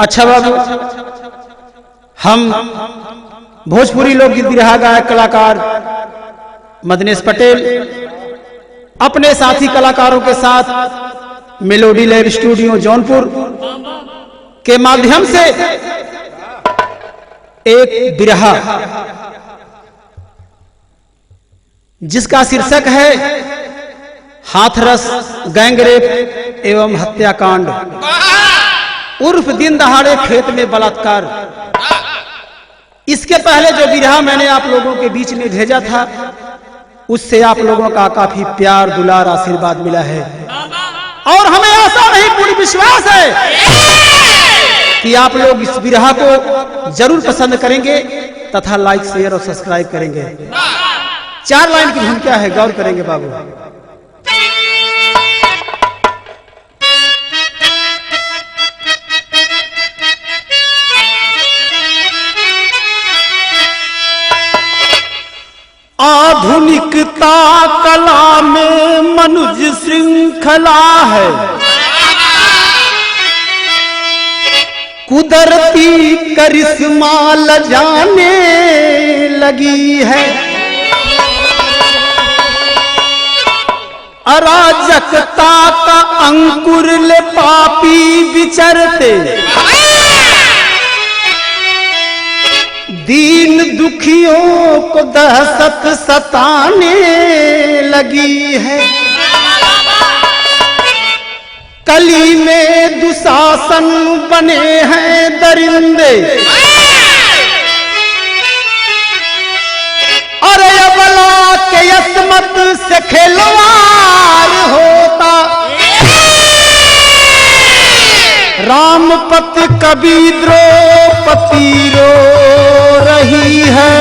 अच्छा बाबू, हम भोजपुरी लोकगीत बिरहा गायक कलाकार मदनेश पटेल अपने साथी कलाकारों के साथ मेलोडी लैब स्टूडियो जौनपुर के माध्यम से एक बिरहा जिसका शीर्षक है हाथरस गैंगरेप एवं हत्याकांड उर्फ दिन दहाड़े खेत में बलात्कार। इसके पहले जो बिरहा मैंने आप लोगों के बीच में भेजा था उससे आप लोगों का काफी प्यार दुलार आशीर्वाद मिला है और हमें आशा नहीं पूरी विश्वास है कि आप लोग इस बिरहा को जरूर पसंद करेंगे तथा लाइक शेयर और सब्सक्राइब करेंगे। 4 लाइन की भूमिका है, गौर करेंगे बाबू। आधुनिकता कला में मनुष्य श्रृंखला है, कुदरती करिश्मा लजाने लगी है। अराजकता का अंकुर ले पापी विचरते, दीन दुखियों को दहशत सताने लगी है। कली में दुशासन बने हैं दरिंदे, और अबला के यसमत से खिलवाड़ होता। रामपत कभी द्रौपदी रो रही है,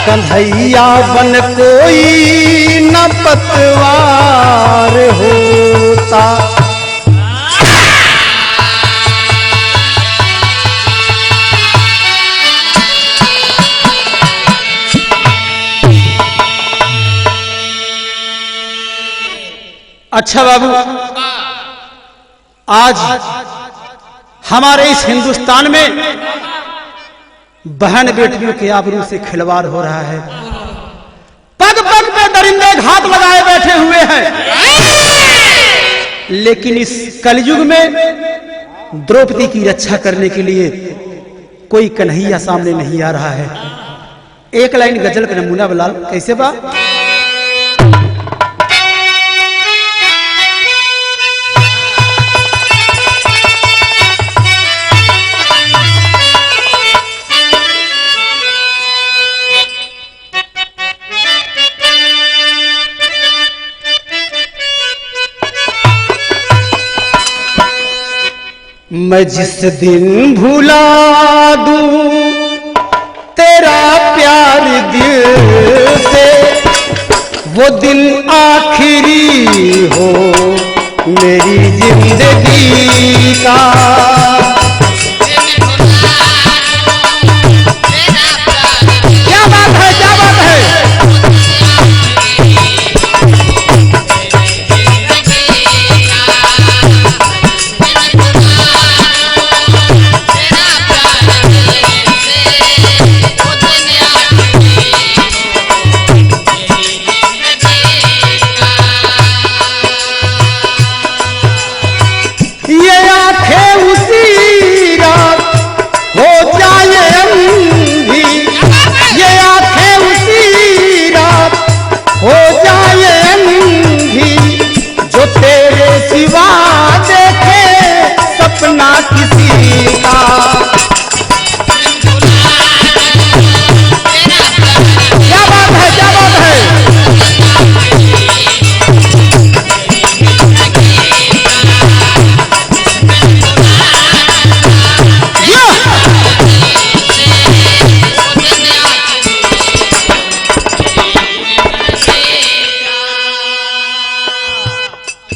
कन्हैया बन कोई न पतवार होता। अच्छा बाबू, आज हमारे इस हिंदुस्तान में बहन बेटियों के आबरू से खिलवाड़ हो रहा है। पग पग पे दरिंदे घात लगाए बैठे हुए हैं, लेकिन इस कलयुग में द्रौपदी की रक्षा करने के लिए कोई कन्हैया सामने नहीं आ रहा है। एक लाइन गजल का नमूना बलाल कैसे बा। मैं जिस दिन भुला दूं तेरा प्यार दिल से, वो दिन आखिरी हो मेरी जिंदगी का। क्या बात है, क्या बात है।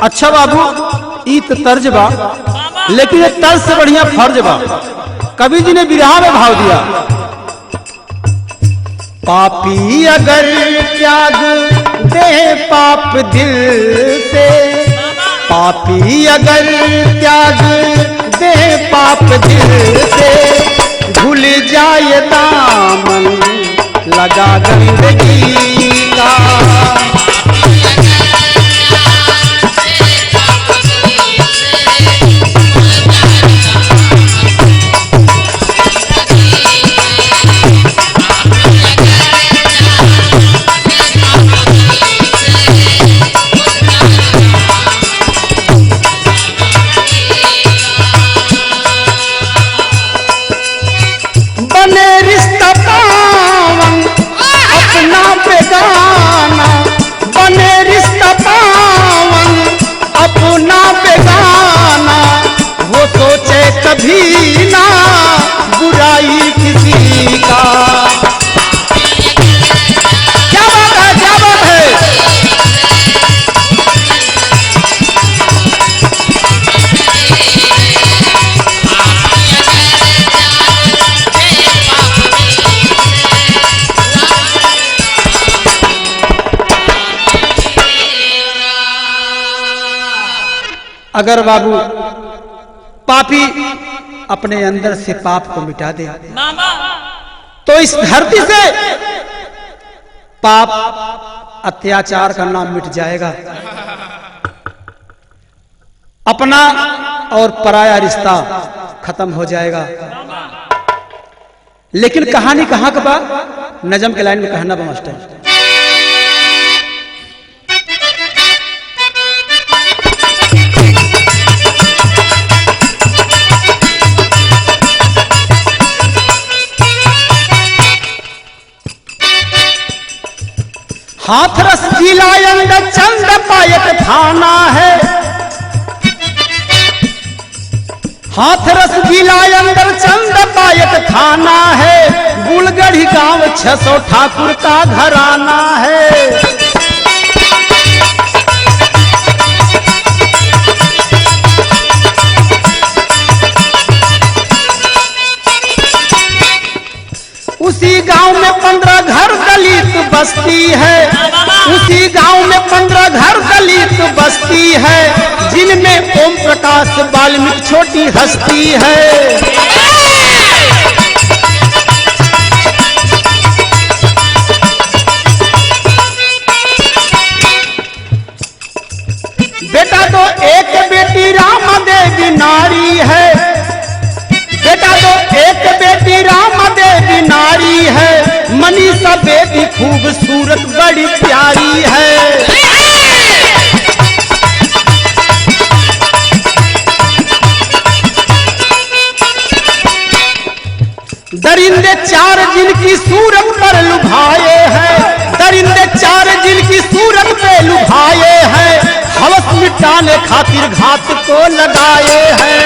अच्छा बाबू, ई तो तर्ज बा, लेकिन ये तर्ज से बढ़िया फर्ज बा। कवि जी ने बिरहा में भाव दिया, पापी अगर त्याग दे पाप दिल से, पापी अगर त्याग दे पाप दिल से, भूल जाए दामन लगा गंदगी का। बने रिश्ता पावन अपना बेगाना, बने रिश्ता पावन अपना बेगाना, वो सोचे कभी ना बुराई किसी का। क्या बात है, क्या बात है। अगर बाबू पापी अपने अंदर से पाप को मिटा दे तो इस धरती से पाप अत्याचार का नाम मिट जाएगा, अपना और पराया रिश्ता खत्म हो जाएगा। लेकिन कहानी कहां का बा, नजम के लाइन में कहना बा मास्टर। हाथरस जिला अंदर चंद पायक थाना है, हाथरस जिला अंदर चंद पायक थाना है, बुलगढ़ी गांव 600 ठाकुर का घराना है। उसी गांव में 15 घर दलित बस्ती है, उसी गांव में 15 घर दलित बस्ती है, जिनमें ओम प्रकाश वाल्मीकि छोटी हस्ती है। बेटा तो एक बेटी रामा देवी नारी है, बेटा तो एक बेटी रामा देवी नारी है, मनीषा बेटी खूबसूरत बड़ी प्यारी है। 4 जिनकी सूरत पर लुभाए हैं, दरिंदे 4 जिनकी सूरत पे लुभाए हैं, हवस मिटाने खातिर घात को लगाए हैं।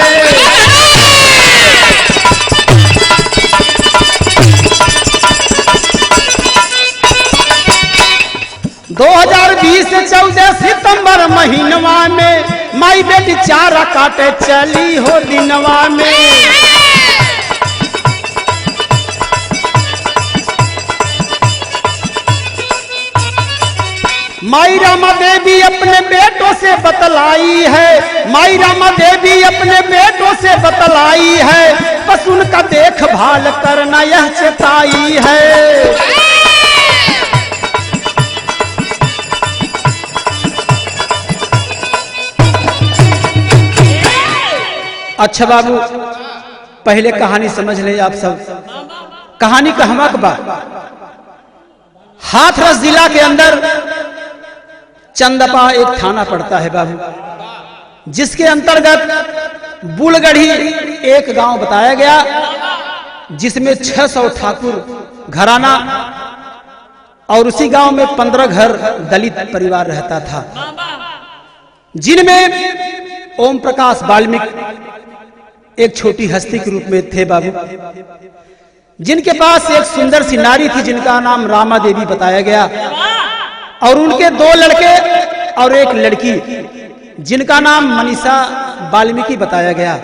2020 14 सितंबर महीनवा में माई बेटी चारा काटे चली हो दिनवा में। माई रामा देवी अपने बेटों से बतलाई है, माई रामा देवी अपने बेटों से बतलाई है, बस उनका देखभाल करना यह चेताई है। अच्छा बाबू, पहले कहानी समझ ले आप सब। कहानी का हमक बा हाथरस जिला के अंदर चंदपा एक थाना पड़ता है बाबू, जिसके अंतर्गत बुलगढ़ी एक गांव बताया गया, जिसमें 600 ठाकुर घराना और उसी गांव में 15 घर दलित परिवार रहता था, जिनमें ओम प्रकाश वाल्मीकि एक छोटी हस्ती के रूप में थे बाबू, जिनके पास एक सुंदर सी नारी थी जिनका नाम रामा देवी बताया गया, और उनके 2 लड़के और 1 लड़की जिनका नाम मनीषा वाल्मीकि बताया गया।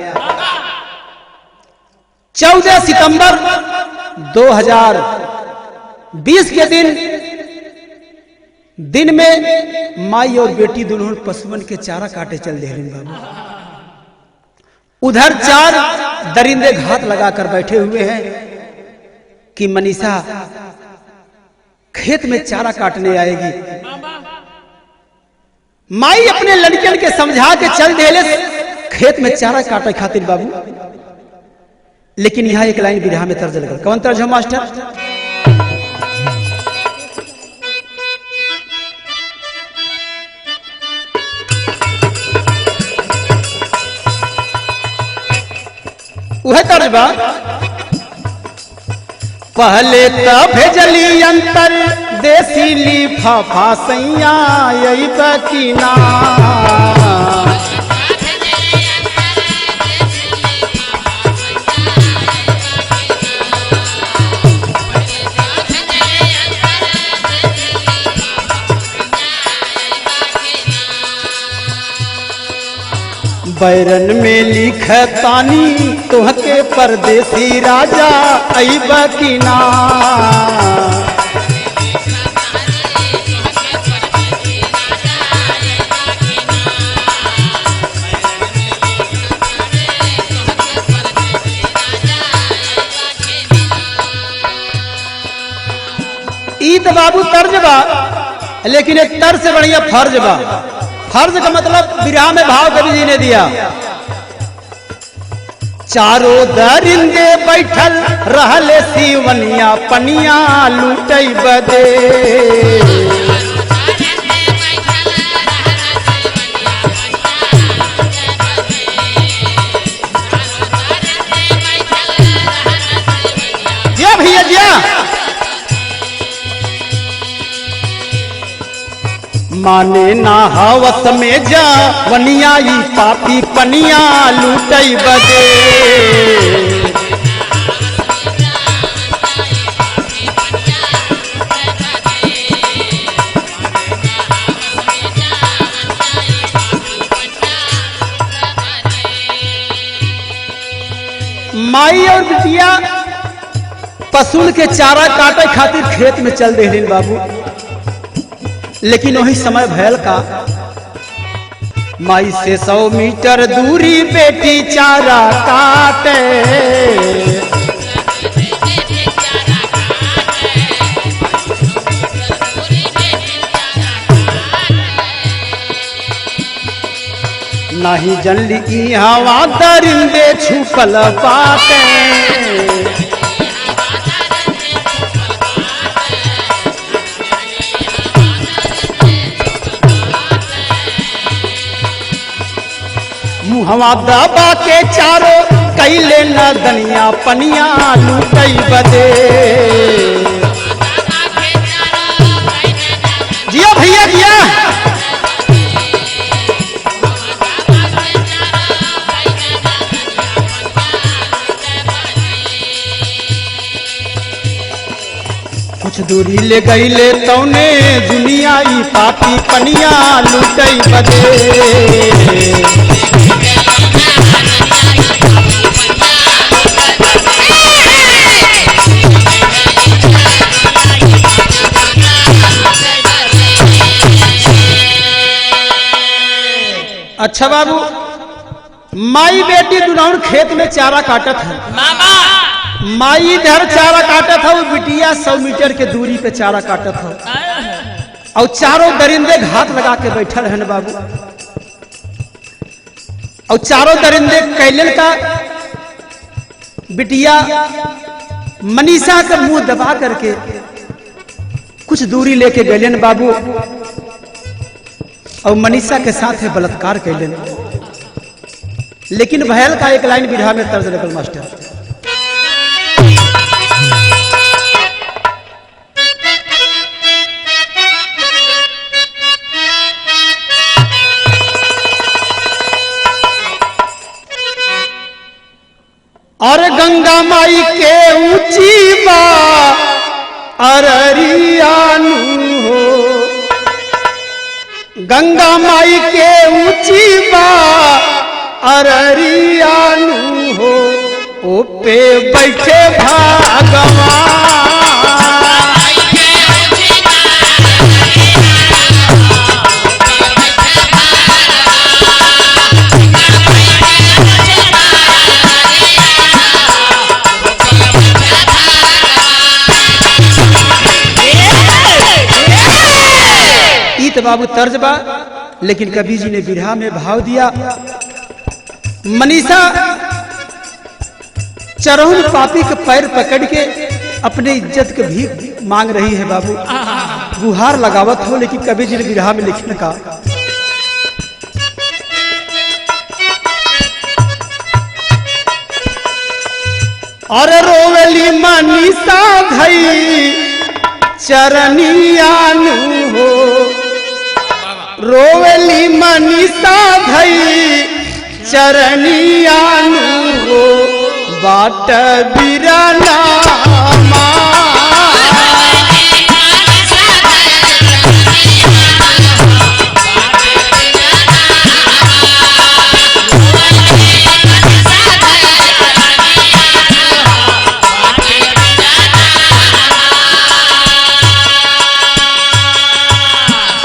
14 सितंबर 2020 के दिन दिन में माई और बेटी दोनों पशुओं के चारा काटे चल दे बाबू। उधर 4 दरिंदे घात लगाकर बैठे हुए हैं कि मनीषा खेत में चारा काटने आएगी। माई अपने लड़कियन के समझा के चल देले खेत में चारा काटे खातिर बाबू। लेकिन यहां एक लाइन बिरहा में तर्ज लगल। कौन तर्ज है मास्टर? वह तर्ज बा, पहले तो भेजली अंतर देसी लिफाफा सैया यही बकीना। बैरन में लिखतानी तोहके परदेसी राजा अइब की ना। ईद बाबू तर्ज बा, लेकिन एक तर्ज से बढ़िया फर्ज बा। फर्ज का मतलब विरह में भाव कवि जी ने दिया। चारों दरिंदे बैठल रहले सिवनिया पनिया लूटई बदे। जिया भैया जिया। माने ना हवस में जा वनिया ई पापी पनिया लूटई बदे। माई और बिटिया पशु के चारा काटे खातिर खेत में चल देहलीन बाबू। लेकिन वही समय भयल का माई से 100 मीटर दूरी बेटी चारा काटे। नहीं जनली की हवा दरिंदे छुपल बाटे। मुहवा दबा के चारों कैले न दनिया पनिया लूटई बदे। जिया भैया जिया। कुछ दूरी ले गईले तौने दुनिया ई पापी पनिया लूटई बदे। अच्छा बाबू, माई बेटी दुनौन खेत में चारा काटत है। माई इधर चारा काटत है, वो बिटिया 100 मीटर के दूरी पे चारा काटत है। और चारों दरिंदे घात लगा के बैठल है बाबू। और चारों दरिंदे कैलन का बिटिया मनीषा का मुंह दबा करके कुछ दूरी लेके गलन बाबू। और मनीषा के साथ है बलात्कार कैलन। लेकिन भयल का एक लाइन बिरहा में तर्ज लगल मास्टर। और गंगा माई के ऊंची बा अररियानु हो। गंगा माई के ऊंची बा अररियानु हो। ओ पे बैठे भगवान। बाबू तर्ज बा, लेकिन कवि जी ने बिरहा में भाव दिया। मनीषा चरहुन पापी के पैर पकड़ के अपने इज्जत के भीख मांग रही है बाबू, गुहार लगावत हो, लेकिन कवि जी ने बिरहा में लिखने का अरे रोवेली मनीषा धई चरनियानु हो, रोवेली मनीषा धई चरनियानु हो, बाट बिरना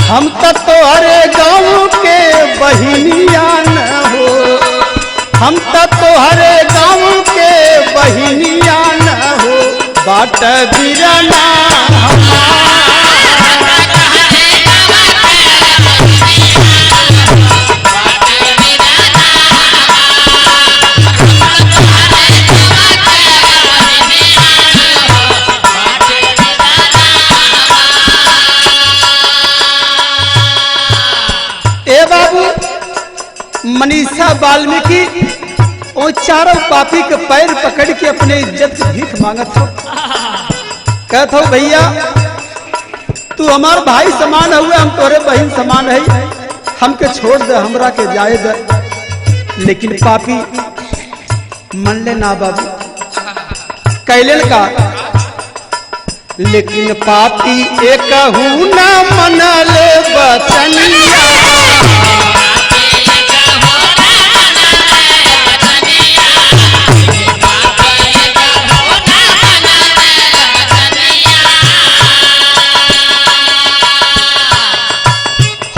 हम तो तोहरे गाँव के बहिनिया न हो, हम तो तोहरे गाँव के बहिनिया न हो, बाट बिरना मनीषा वाल्मीकि वो चारों पापी के पैर पकड़ के अपने इज्जत की भीख मांगत हो, कहत हो भैया तू हमार भाई समान हुए, हम तोरे बहन समान है, हमके छोड़ दे, हमरा के जाए दे। लेकिन पापी मन ले ना बाबू, कैलन का, लेकिन पापी एक ना मन ले बचनिया,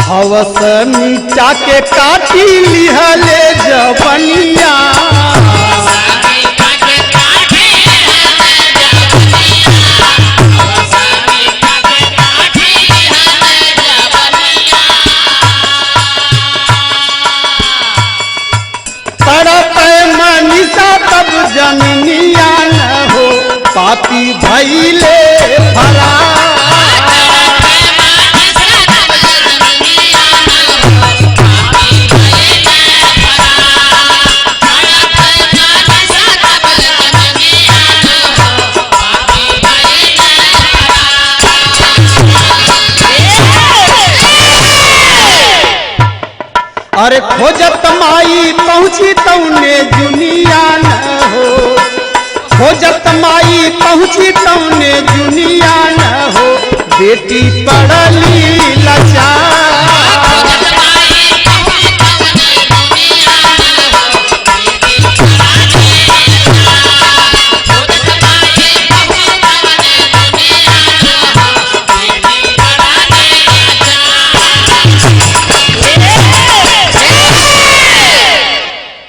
हवस मीठा के काटी लिहले जवनिया, तड़प मनीषा तब जननिया न हो, पापी भइले फरार, अरे खोजत माई पहुंची तौने दुनिया न हो, खोजत माई पहुंची तौने दुनिया न हो, बेटी पड़ली लाचार,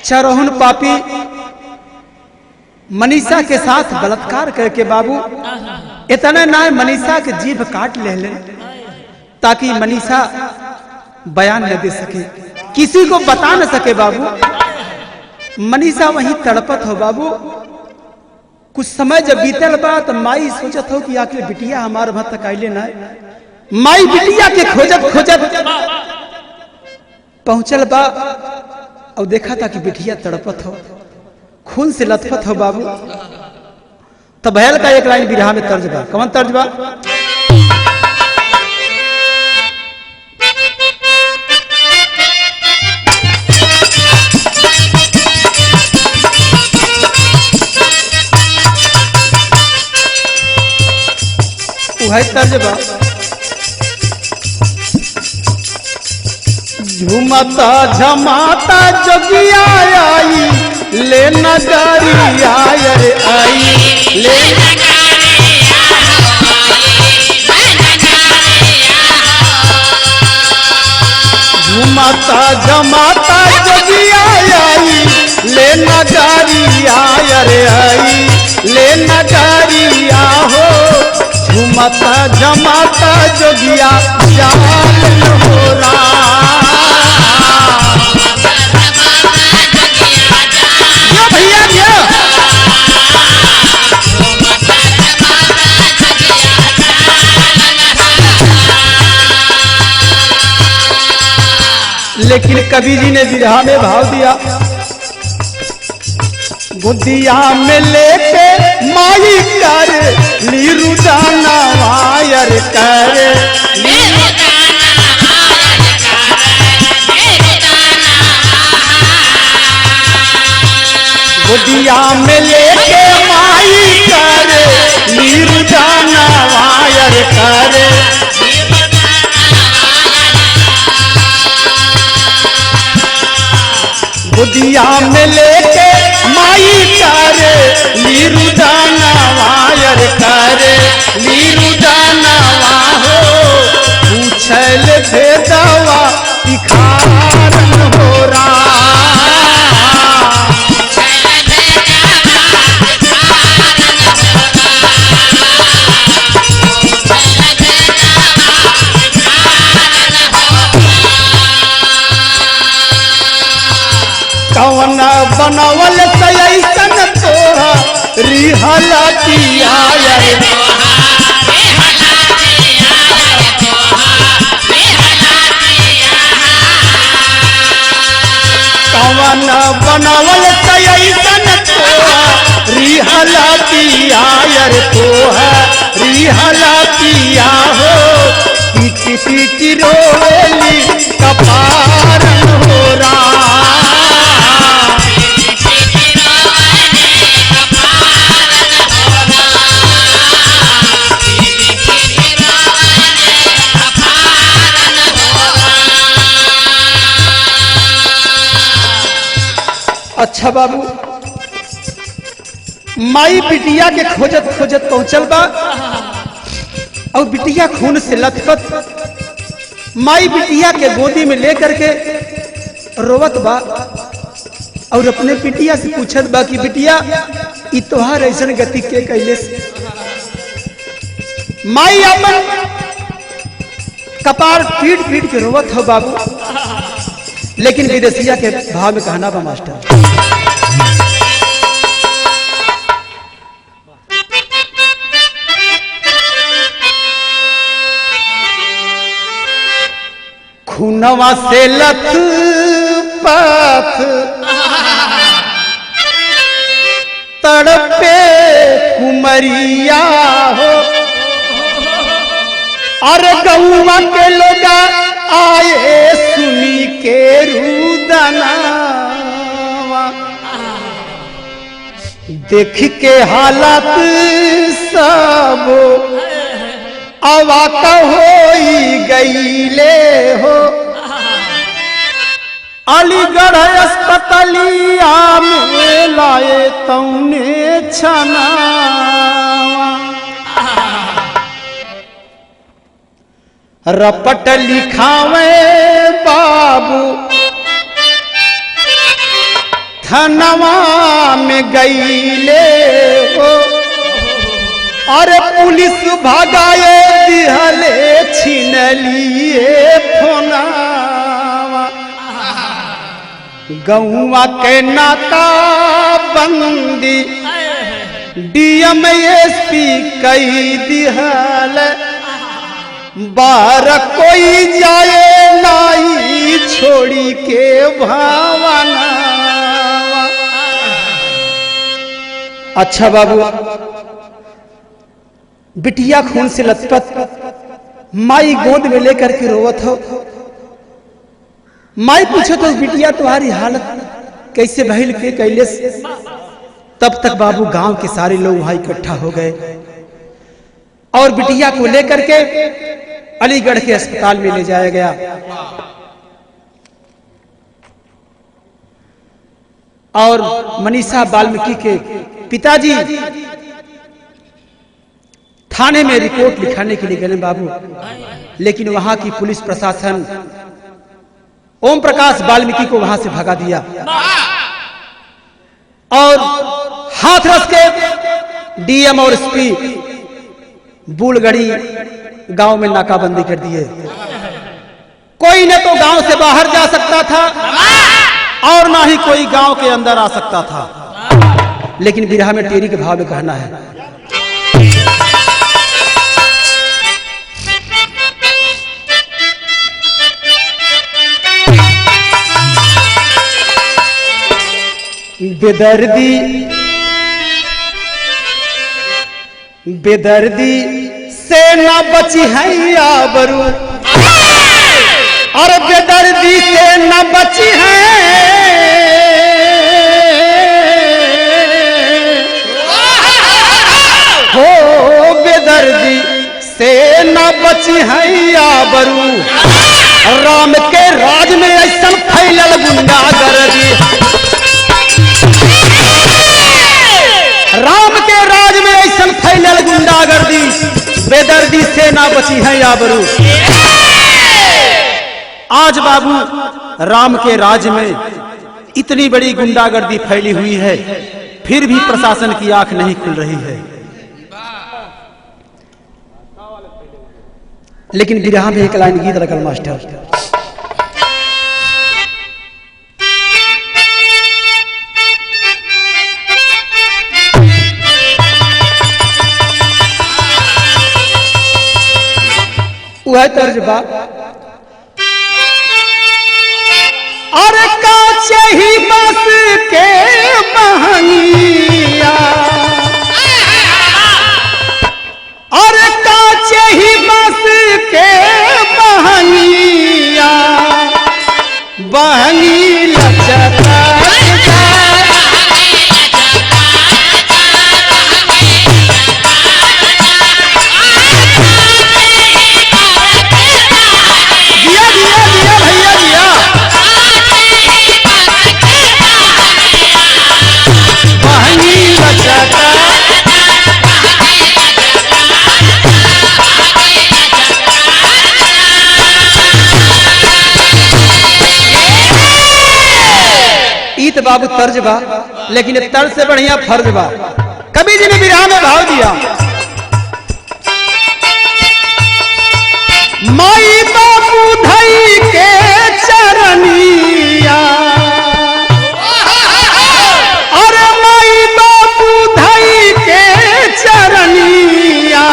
चरहुन पापी मनीषा के साथ बलात्कार करके बाबू इतना ना मनीषा के जीभ काट ले, ताकि मनीषा बयान न दे सके, किसी को बता न सके बाबू। मनीषा वहीं तड़पत हो बाबू। कुछ समय जब बीतल बा तो माई सोचत हो कि आखिर बिटिया हमार वहां तक आइले ना, माई बिटिया के खोजत खोजत पहुंचल बा और देखा था कि बिटिया तड़पत हो, खून से लथपथ हो बाबू। तो बहल का एक लाइन बिरहा में तर्ज बा, कौन तर्ज बा? वही तर्ज बा, झुमता झमाता जोगिया आई, ले नगरिया रे आई, ले झुमता झमाता जोगिया आई, ले नगरिया रे आई, ले नगरिया हो झुम झूमता जमाता जोगिया जाल हो रहा। भैया क्या लेकिन कवि जी ने विरहा में भाव दिया, बुद्धिया में लेके माई कर लीरुदाना वायर कर, बुद्धिया में लेके माई कर लीरुदाना वायर कर, बुद्धिया में लेके माई कर लीरुदाना वायर कर, लीरुदाना वाहो पूछल भेदवा तिखारन हो रहा। कौन बनवल सैसन तोहा रिहला किया कौन बनवल सैसन तोहा रिहला किया तोहा रिहला किया हो, पीटी पीटी रोवेली कपारन हो रहा। अच्छा बाबू, माई बिटिया के खोजत खोजत पहुंचल बा और बिटिया खून से लथपथ माई बिटिया के गोदी में लेकर के रोवत बा और अपने बिटिया से पूछत बा कि बिटिया ई तोहार ऐसन गति के कैले से। माई अपन कपार पीट पीट के रोवत हो बाबू, लेकिन विदेशिया के भाव में कहना बा मास्टर, खूनवा से लथपथ तड़पे कुमरिया हो, और गौवा के लोग आए सुनी के रुदना, देख के हालत सब अवाक होई गईले हो, अलीगढ़ अस्पतालिया में लाए तौने छना, रपट लिखावे बाबू थनवा में गईले हो, अरे पुलिस भगाए दिहले छीन लिए फोनावा, गौवा के नाका बंदी डीएम एसपी कई दिहल, बार कोई जाए नाई छोड़ी के भावना। अच्छा बाबू, बिटिया खून से लथपथ माई गोद में लेकर के रोवत हो, माई पूछो तो बिटिया तुम्हारी हालत कैसे भइल के कैले से। तब तक बाबू गांव के सारे लोग वहां इकट्ठा हो गए और बिटिया को लेकर के अलीगढ़ के अस्पताल में ले जाया गया। और मनीषा वाल्मीकि के पिताजी थाने में रिपोर्ट लिखाने के लिए गए बाबू, लेकिन वहां की पुलिस प्रशासन ओम प्रकाश वाल्मीकि को वहां से भगा दिया और हाथरस के डीएम और एसपी बूढ़गढ़ी गांव में नाकाबंदी कर दिए। कोई न तो गांव से बाहर जा सकता था और ना ही कोई गांव के अंदर आ सकता था। लेकिन बिरहा में टेरी के भाव में कहना है, बेदर्दी से ना बची है आबरू, और बेदर्दी से ना बची है, हो बेदर्दी से ना बची है आबरू। राम के राज में ऐसा फैलल गुंडागर्दी, राम के राज में ऐसा फैलल गुंडागर्दी, बेदर्दी से ना बची है आबरू। आज बाबू राम के राज में इतनी बड़ी गुंडागर्दी फैली हुई है, फिर भी प्रशासन की आंख नहीं खुल रही है। लेकिन बिरहा में एक लाइन गीत रखल मास्टर, वह तर्ज बा, और काचे ही बस के बहनिया, और काचे ही बस के बहनिया, बहनी लचता बाबू तर्ज बा, लेकिन तर्ज से बढ़िया फर्ज बा। कवि जी ने बिरहा में भाव दिया, माई बाबू धई के चरनिया, अरे माई बाबू धई के चरनिया,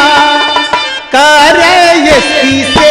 करे यसी से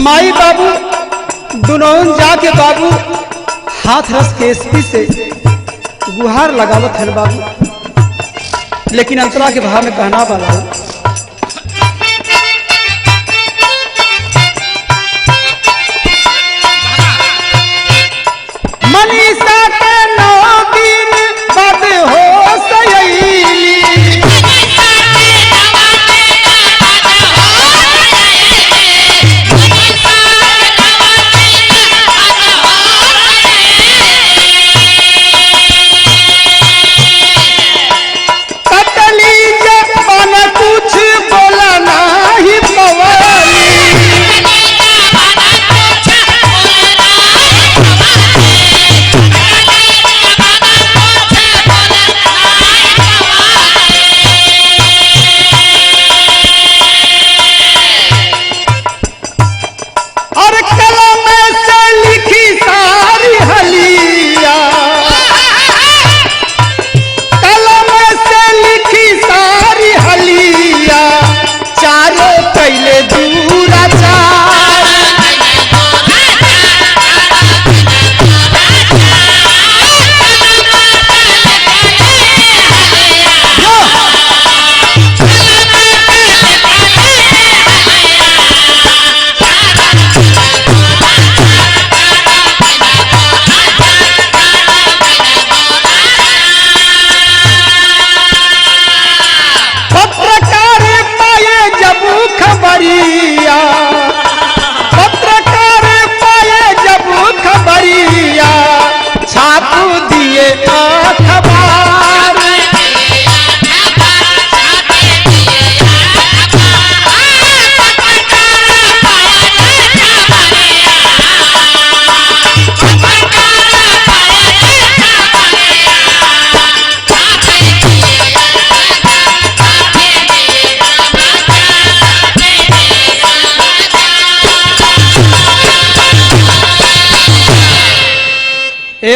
माई बाबू दुनों जाके बाबू हाथ रस के एसपी से गुहार लगावत है बाबू। लेकिन अंतरा के भाव में कहना वाला मनीषा के 9 दिन बाद हो सयली, कटली जब बन कुछ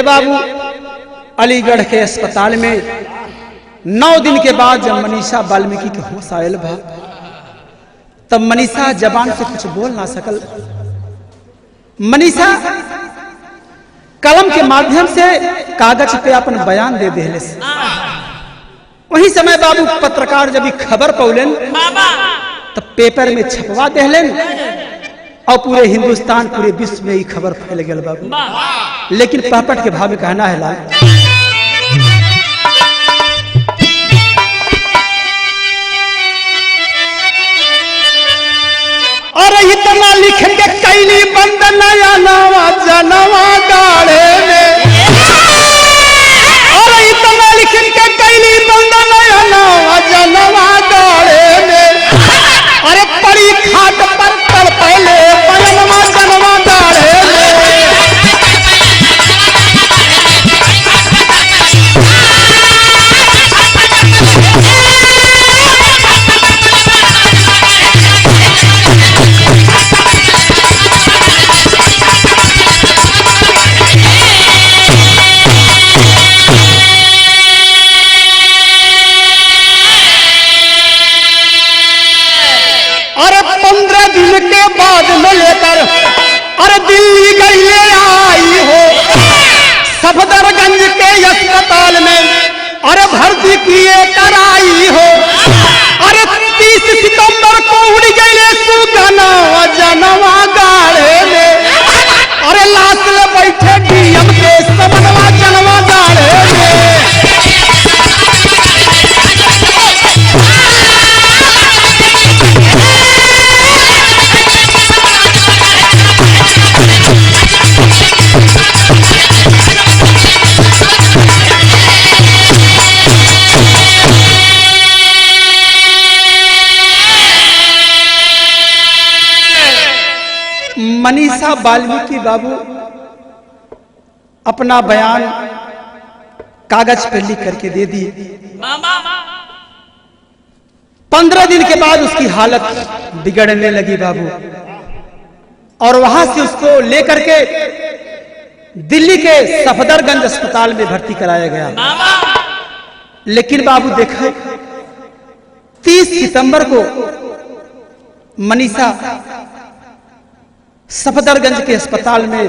बाबू अलीगढ़ के अस्पताल में 9 दिन के बाद जब मनीषा वाल्मीकि के होश आयल बा, तब मनीषा जबान से कुछ बोल ना सकल। मनीषा कलम के माध्यम से कागज पे अपन बयान दे देले। वही समय बाबू पत्रकार जब खबर पौलन तब पेपर में छपवा देलन और पूरे हिंदुस्तान पूरे विश्व में ये खबर फैल गया बाबू। लेकिन पापट के भाव में कहना है लाल, अरे इतना लिख के कैली बंद नया नवा जनवा गाड़े में, अरे इतना लिख के कैली बंद नया नवा जनवा गाड़े में, अरे पड़ी खाट पर तल पहले पयनवा जनवा गाड़े में। अरे 15 दिन के बाद में लेकर अरे दिल्ली गई आई हो, सफदरगंज के अस्पताल में अरे भर्ती किए कराई हो। अरे 30 सितंबर को उड़ गई सुगना जनवा गाड़े में, अरे लाश ले बैठे डीएम के समनवा जनवा गाड़े में। मनीषा वाल्मीकि बाबू अपना बयान कागज पर लिख करके दे दी। 15 दिन के बाद उसकी हालत बिगड़ने लगी बाबू, और वहां से उसको लेकर के दिल्ली के सफदरगंज अस्पताल में भर्ती कराया गया। लेकिन बाबू देखा 30 सितंबर को मनीषा सफदरगंज के अस्पताल में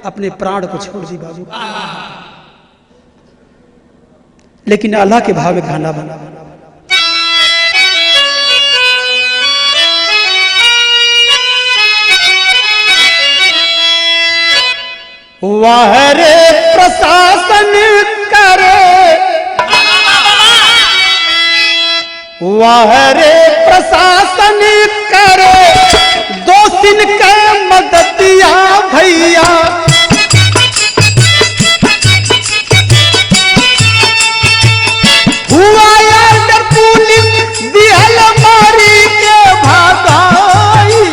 अपने प्राण को छोड़ दी बाबू। लेकिन अल्लाह के भाव में गाना बना, वाह रे प्रशासन करे, वाह रे प्रशासन करे, दोषिन के मददिया भैया। हुआ यार पुलिस दिहल मारी के भागाई,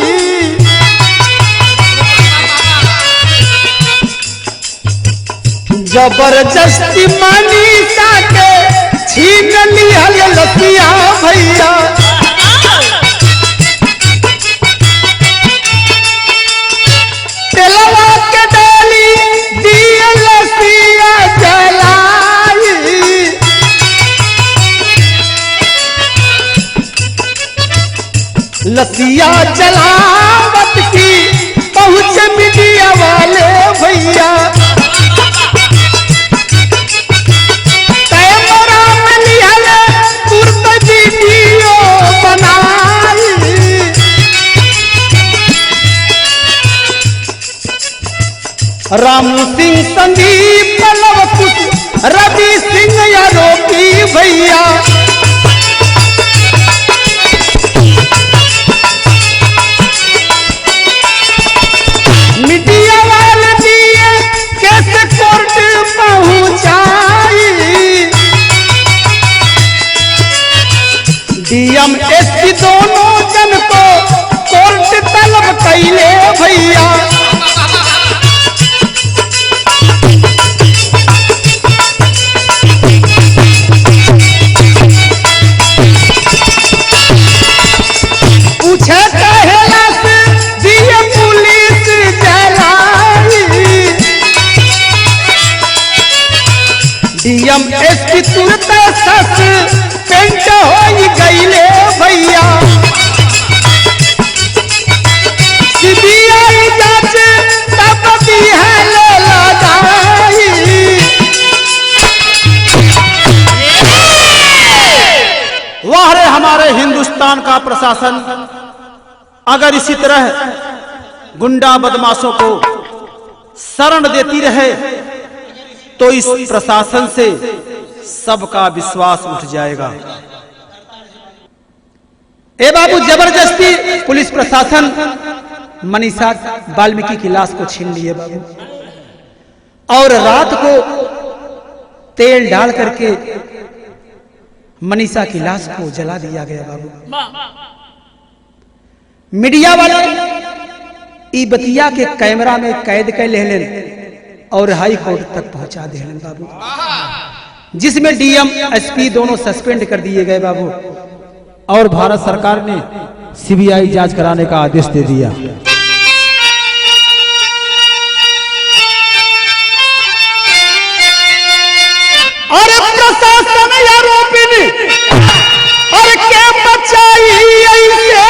जबरदस्ती मनीषा के छीन लिहल लसिया भैया। लसिया जलावत की पहुंच मीडिया वाले भैया। कैमरा में लिहल तुरंत वीडियो बनाई, रामू सिंह संदीप लवकुश रवि सिंह आरोपी भैया। मीडिया वाले दिए कैसे कोर्ट पहुंचाई, डीएम एसपी दोनों जन को कोर्ट तलब कैले भैया। प्रशासन अगर इसी तरह गुंडा बदमाशों को शरण देती रहे तो इस प्रशासन से सबका विश्वास उठ जाएगा। ए बाबू, जबरदस्ती पुलिस प्रशासन मनीषा वाल्मीकि की लाश को छीन लिए बाबू, और रात को तेल डाल करके मनीषा की लाश को जला दिया गया बाबू। मीडिया वाले ई बतिया के कैमरा में कैद कर लेन और हाई कोर्ट तक पहुंचा दे बाबू, जिसमें डीएम एसपी दोनों सस्पेंड कर दिए गए बाबू, और भारत सरकार ने सीबीआई जांच कराने का आदेश दे दिया। और प्रशासन आरोपिनी और के बचाई ऐसे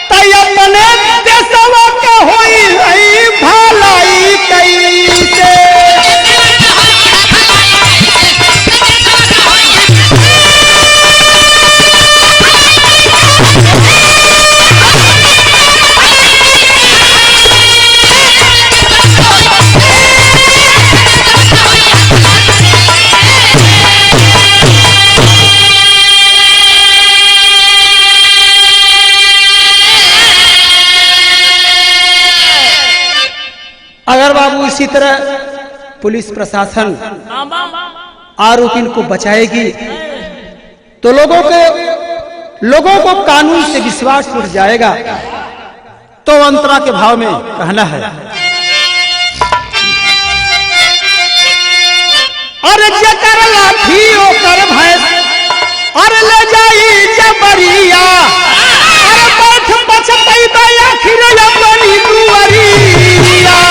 तय अपने देशवा के होई है भलाई कैसे। अगर बाबू इसी तरह पुलिस प्रशासन आरोपियों को बचाएगी तो लोगों को कानून से विश्वास उठ जाएगा। तो अंतरा के भाव में कहना है, अरे जकर लाठी ओकर भैंस अरे ले जाई जबरिया, अरे बैठ बचतई दया खिर अपनी दुआरिया।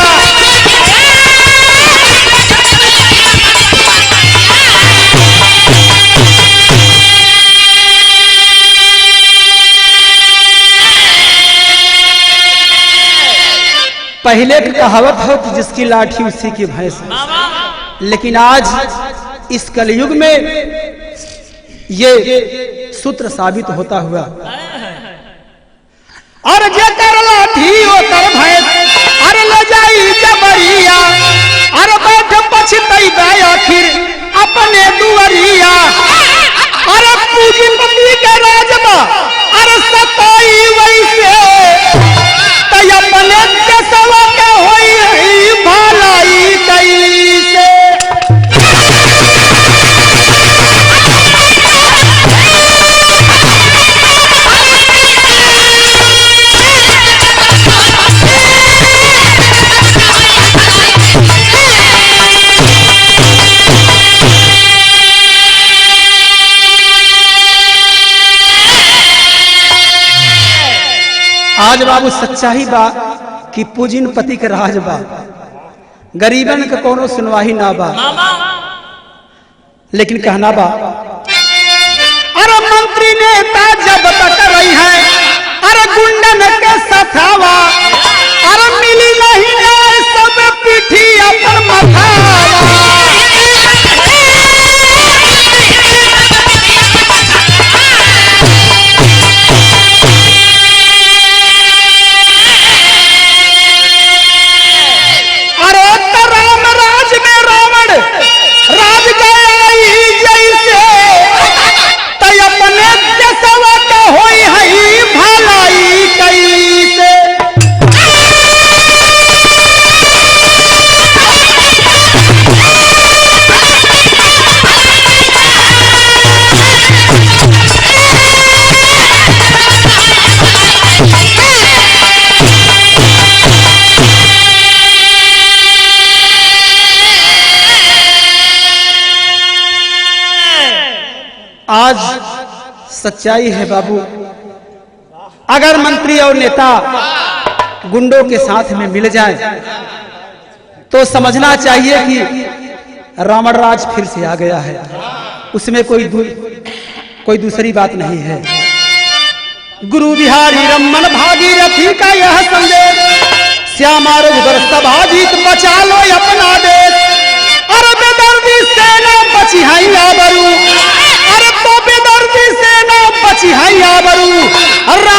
पहले की कहावत हो कि जिसकी लाठी उसी की भैंस, लेकिन आज इस कलयुग में ये सूत्र साबित होता हुआ। और जेकर लाठी ओकर भैंस अरे ले जाई जबरिया, अरे बैठ पछतई आखिर अपने दुआरिया। अरे पूंजीपति के राजमा अरे सताई वैसे तय अपने देशवा के होई है भलाई कैसे। आज बाबू सच्चाई बा कि पूंजीपति के राज बा, गरीबन के कोनो सुनवाही ना बा। लेकिन कहना बा, अरे मंत्री नेता जब तक रही है अरे गुंडन के सथावा, अरे मिली नहीं न्याय सब पीठी अपन मथावा। आज सच्चाई है बाबू, अगर मंत्री और नेता गुंडों के साथ में मिल जाए तो समझना चाहिए कि रावण राज फिर से आ गया है। उसमें कोई दूसरी बात नहीं है। गुरु बिहारी रमन भागीरथी का यह संदेश, श्यामा रघुबर सभा जीत बचा लो अपना देश। अरे बेदर्दी सेना बची है आबरू, अरे तो बेदर्दी की सेना बची है आबरू